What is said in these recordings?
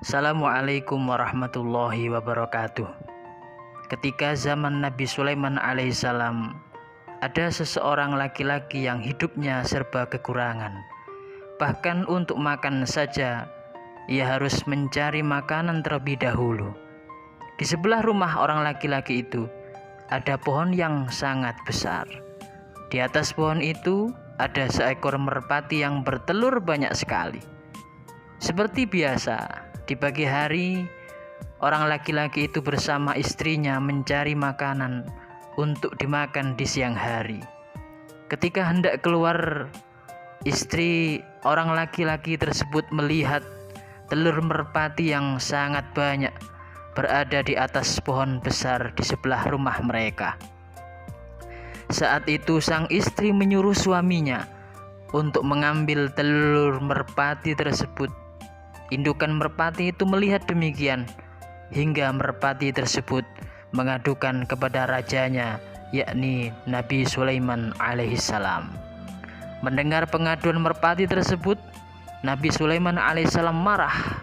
Assalamualaikum warahmatullahi wabarakatuh. Ketika zaman Nabi Sulaiman alaihissalam, ada seseorang laki-laki yang hidupnya serba kekurangan. Bahkan untuk makan saja, ia harus mencari makanan terlebih dahulu. Di sebelah rumah orang laki-laki itu, ada pohon yang sangat besar. Di atas pohon itu, ada seekor merpati yang bertelur banyak sekali. Seperti biasa, di pagi hari, orang laki-laki itu bersama istrinya mencari makanan untuk dimakan di siang hari. Ketika hendak keluar, istri orang laki-laki tersebut melihat telur merpati yang sangat banyak berada di atas pohon besar di sebelah rumah mereka. Saat itu sang istri menyuruh suaminya untuk mengambil telur merpati tersebut. Indukan merpati itu melihat demikian hingga merpati tersebut mengadukan kepada rajanya, yakni Nabi Sulaiman alaihissalam. Mendengar pengaduan merpati tersebut, Nabi Sulaiman alaihissalam marah,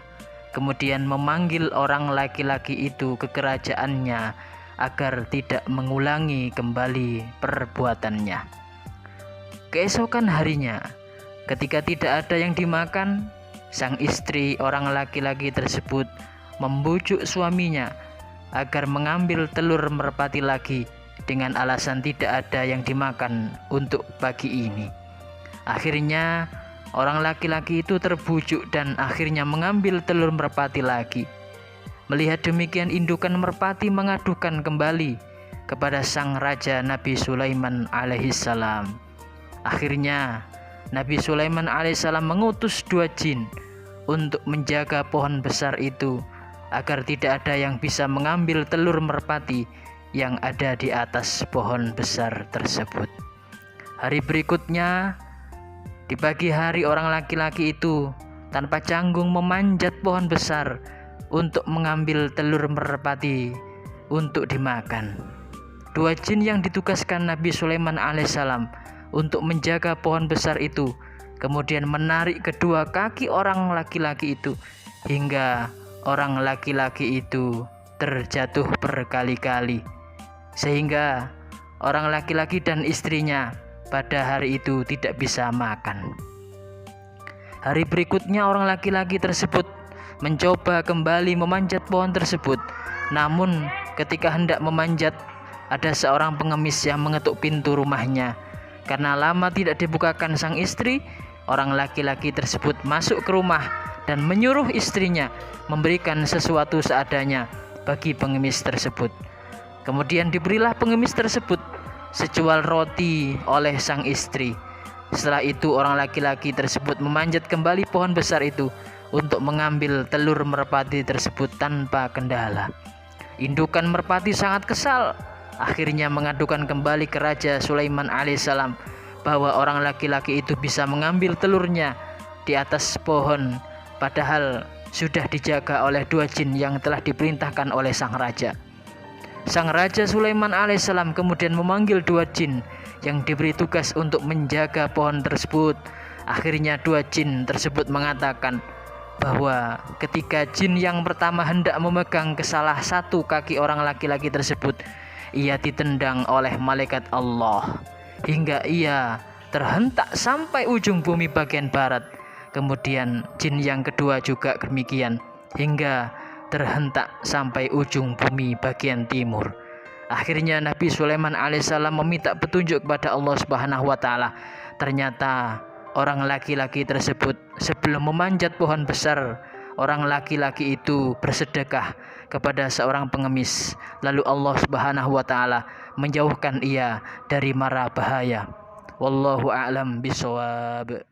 kemudian memanggil orang laki-laki itu ke kerajaannya agar tidak mengulangi kembali perbuatannya. Keesokan harinya, ketika tidak ada yang dimakan, sang istri orang laki-laki tersebut membujuk suaminya agar mengambil telur merpati lagi dengan alasan tidak ada yang dimakan untuk pagi ini. Akhirnya orang laki-laki itu terbujuk dan akhirnya mengambil telur merpati lagi. Melihat demikian, indukan merpati mengadukan kembali kepada sang raja Nabi Sulaiman alaihissalam. Akhirnya Nabi Sulaiman alaihissalam mengutus 2 jin untuk menjaga pohon besar itu agar tidak ada yang bisa mengambil telur merpati yang ada di atas pohon besar tersebut. Hari berikutnya, di pagi hari, orang laki-laki itu tanpa canggung memanjat pohon besar untuk mengambil telur merpati untuk dimakan. 2 jin yang ditugaskan Nabi Sulaiman alaihissalam untuk menjaga pohon besar itu kemudian menarik kedua kaki orang laki-laki itu hingga orang laki-laki itu terjatuh berkali-kali, sehingga orang laki-laki dan istrinya pada hari itu tidak bisa makan. Hari berikutnya orang laki-laki tersebut mencoba kembali memanjat pohon tersebut, namun ketika hendak memanjat, ada seorang pengemis yang mengetuk pintu rumahnya. Karena lama tidak dibukakan sang istri, orang laki-laki tersebut masuk ke rumah dan menyuruh istrinya memberikan sesuatu seadanya bagi pengemis tersebut. Kemudian diberilah pengemis tersebut secual roti oleh sang istri. Setelah itu orang laki-laki tersebut memanjat kembali pohon besar itu untuk mengambil telur merpati tersebut tanpa kendala. Indukan merpati sangat kesal, akhirnya mengadukan kembali ke Raja Sulaiman alaihissalam bahwa orang laki-laki itu bisa mengambil telurnya di atas pohon, padahal sudah dijaga oleh 2 jin yang telah diperintahkan oleh sang raja. Sang Raja Sulaiman alaihissalam kemudian memanggil 2 jin yang diberi tugas untuk menjaga pohon tersebut. Akhirnya 2 jin tersebut mengatakan bahwa ketika jin yang pertama hendak memegang ke salah satu kaki orang laki-laki tersebut, ia ditendang oleh malaikat Allah hingga ia terhentak sampai ujung bumi bagian barat. Kemudian jin yang kedua juga demikian hingga terhentak sampai ujung bumi bagian timur. Akhirnya Nabi Sulaiman alaihissalam meminta petunjuk kepada Allah Subhanahu wa taala. Ternyata orang laki-laki tersebut sebelum memanjat pohon besar, orang laki-laki itu bersedekah kepada seorang pengemis. Lalu Allah Subhanahu wa taala menjauhkan ia dari mara bahaya. Wallahu a'lam bishawab.